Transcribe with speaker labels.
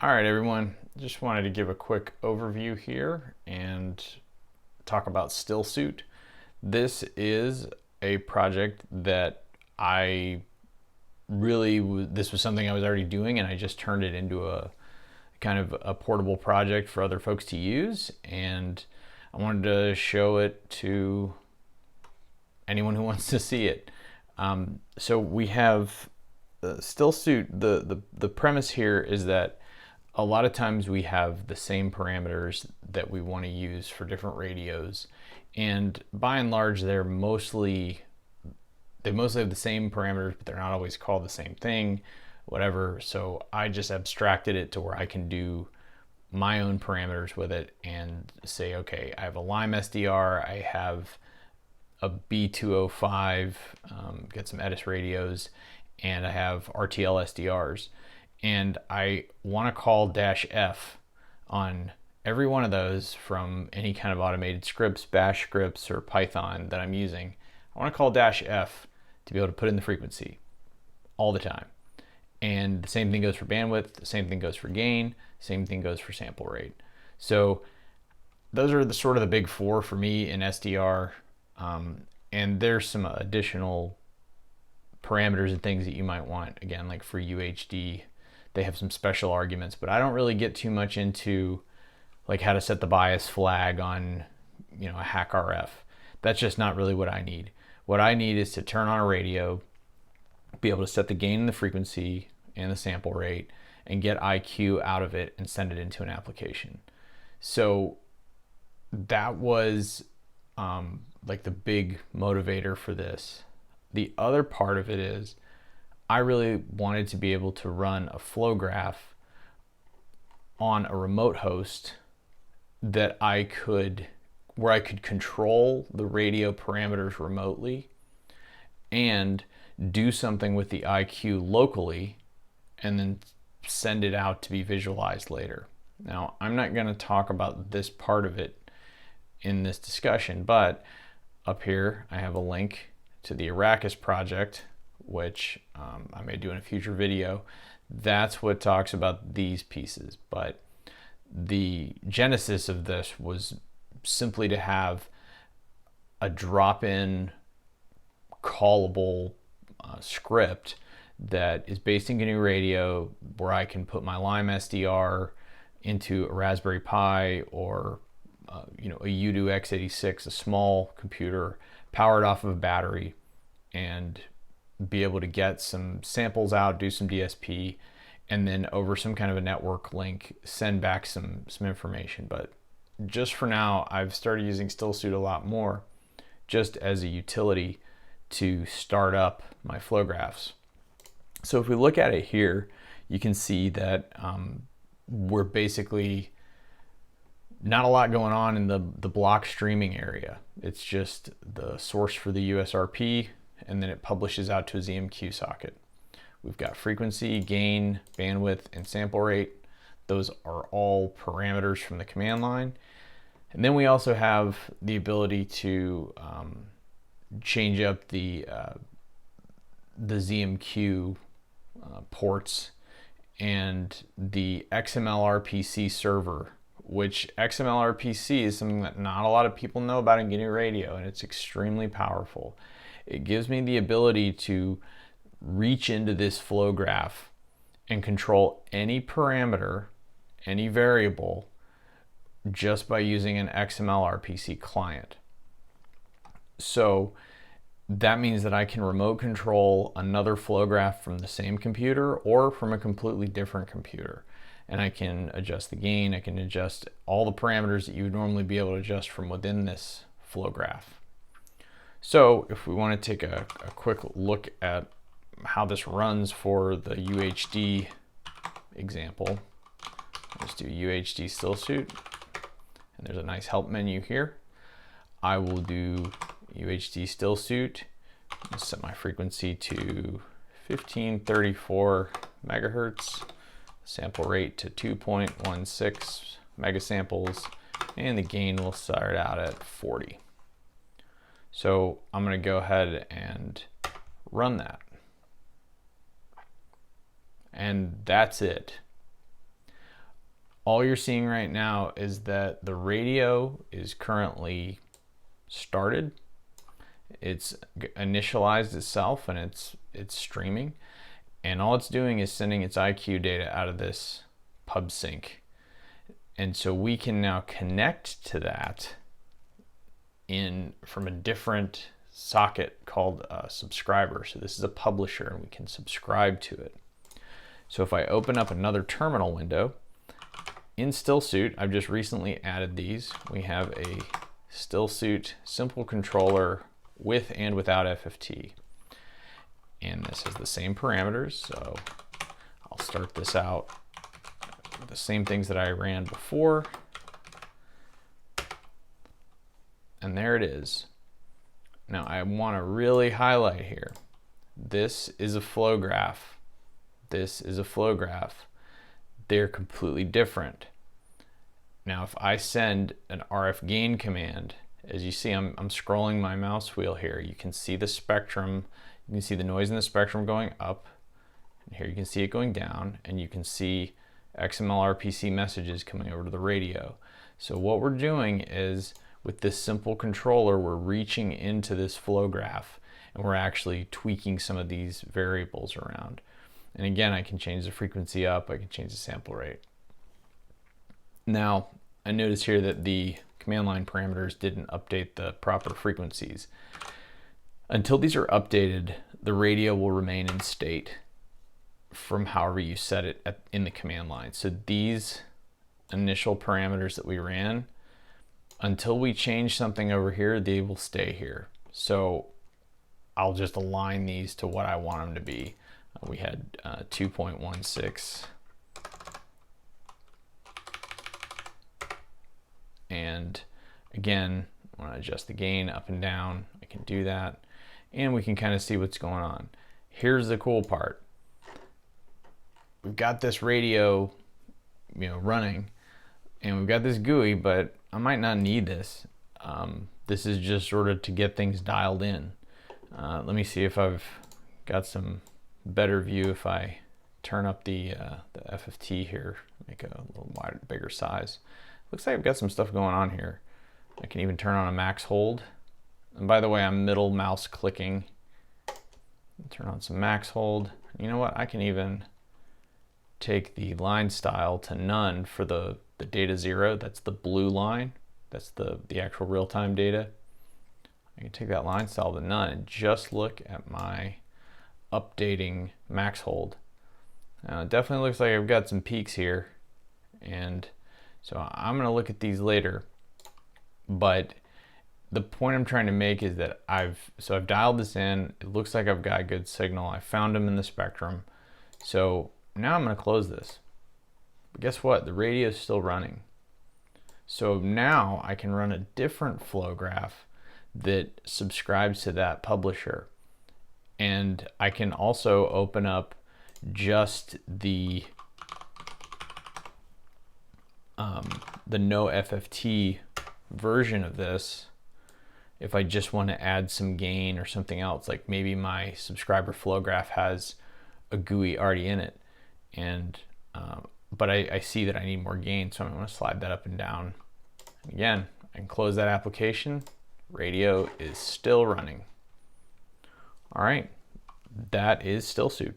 Speaker 1: All right, everyone. Just wanted to give a quick overview here and talk about Stillsuit. This is a project that this was something I was already doing, and I just turned it into a kind of a portable project for other folks to use, and I wanted to show it to anyone who wants to see it. So we have Stillsuit. The premise here is that a lot of times we have the same parameters that we want to use for different radios, and by and large they mostly have the same parameters, but they're not always called the same thing, whatever. So I just abstracted it to where I can do my own parameters with it and say, okay, I have a Lime SDR, I have a B205, get some Edis radios, and I have RTL SDRs. And I want to call -F on every one of those from any kind of automated scripts, bash scripts, or Python that I'm using. I want to call -F to be able to put in the frequency all the time. And the same thing goes for bandwidth, the same thing goes for gain, same thing goes for sample rate. So those are the sort of the big four for me in SDR. And there's some additional parameters and things that you might want. Again, like for UHD, they have some special arguments, but I don't really get too much into like how to set the bias flag on, a hack RF. That's just not really what I need. What I need is to turn on a radio, be able to set the gain and the frequency and the sample rate, and get IQ out of it and send it into an application. So that was like the big motivator for this. The other part of it is I really wanted to be able to run a flow graph on a remote host where I could control the radio parameters remotely and do something with the IQ locally and then send it out to be visualized later. Now, I'm not going to talk about this part of it in this discussion, but up here I have a link to the Arrakis project, which I may do in a future video. That's what talks about these pieces, but the genesis of this was simply to have a drop-in callable script that is based in GNU Radio, where I can put my Lime SDR into a Raspberry Pi or a UDO x86, a small computer powered off of a battery, and be able to get some samples out, do some DSP, and then over some kind of a network link, send back some information. But just for now, I've started using Stillsuit a lot more just as a utility to start up my flow graphs. So if we look at it here, you can see that we're basically not a lot going on in the block streaming area. It's just the source for the USRP, and then it publishes out to a ZMQ socket. We've got frequency, gain, bandwidth, and sample rate. Those are all parameters from the command line. And then we also have the ability to change up the ZMQ ports and the XML-RPC server, which XML-RPC is something that not a lot of people know about in GNU Radio, and it's extremely powerful. It gives me the ability to reach into this flow graph and control any parameter, any variable, just by using an XML-RPC client. So that means that I can remote control another flow graph from the same computer or from a completely different computer. And I can adjust the gain, I can adjust all the parameters that you would normally be able to adjust from within this flow graph. So if we want to take a quick look at how this runs for the UHD example, let's do UHD Stillsuit, and there's a nice help menu here. I will do UHD Stillsuit, set my frequency to 1534 megahertz, sample rate to 2.16 megasamples, and the gain will start out at 40. So I'm going to go ahead and run that. And that's it. all you're seeing right now is that the radio is currently started. It's initialized itself and it's streaming, and all it's doing is sending its IQ data out of this pub sync. And so we can now connect to that from a different socket called a subscriber. So this is a publisher and we can subscribe to it. So if I open up another terminal window in Stillsuit, I've just recently added these. We have a Stillsuit simple controller with and without FFT. And this has the same parameters. So I'll start this out with the same things that I ran before. And there it is. Now I want to really highlight here. This is a flow graph. This is a flow graph. They're completely different. Now if I send an RF gain command, as you see, I'm scrolling my mouse wheel here. You can see the spectrum. You can see the noise in the spectrum going up. And here you can see it going down. And you can see XML RPC messages coming over to the radio. So what we're doing is, with this simple controller, we're reaching into this flow graph and we're actually tweaking some of these variables around. And again, I can change the frequency up, I can change the sample rate. Now, I notice here that the command line parameters didn't update the proper frequencies. Until these are updated, the radio will remain in state from however you set it in the command line. So these initial parameters that we ran, until we change something over here, they will stay here. So I'll just align these to what I want them to be. We had 2.16. And again, when I adjust the gain up and down, I can do that. And we can kind of see what's going on. Here's the cool part. We've got this radio, running, and we've got this GUI, but I might not need this. This is just sort of to get things dialed in. Let me see if I've got some better view if I turn up the FFT here, make a little wider, bigger size. Looks like I've got some stuff going on here. I can even turn on a max hold. And by the way, I'm middle mouse clicking. Turn on some max hold. You know what? I can even take the line style to none for the data 0. That's the blue line. That's the actual real-time data. I can take that line style to none and just look at my updating max hold. Now, it definitely looks like I've got some peaks here, and so I'm going to look at these later. But the point I'm trying to make is that I've dialed this in. It looks like I've got a good signal. I found them in the spectrum. So now I'm going to close this. But guess what? The radio is still running. So now I can run a different flow graph that subscribes to that publisher. And I can also open up just the no FFT version of this if I just want to add some gain or something else, like maybe my subscriber flow graph has a GUI already in it, and but I see that I need more gain, so I'm going to slide that up and down. Again, I can close that application. Radio is still running. All right, that is Stillsuit.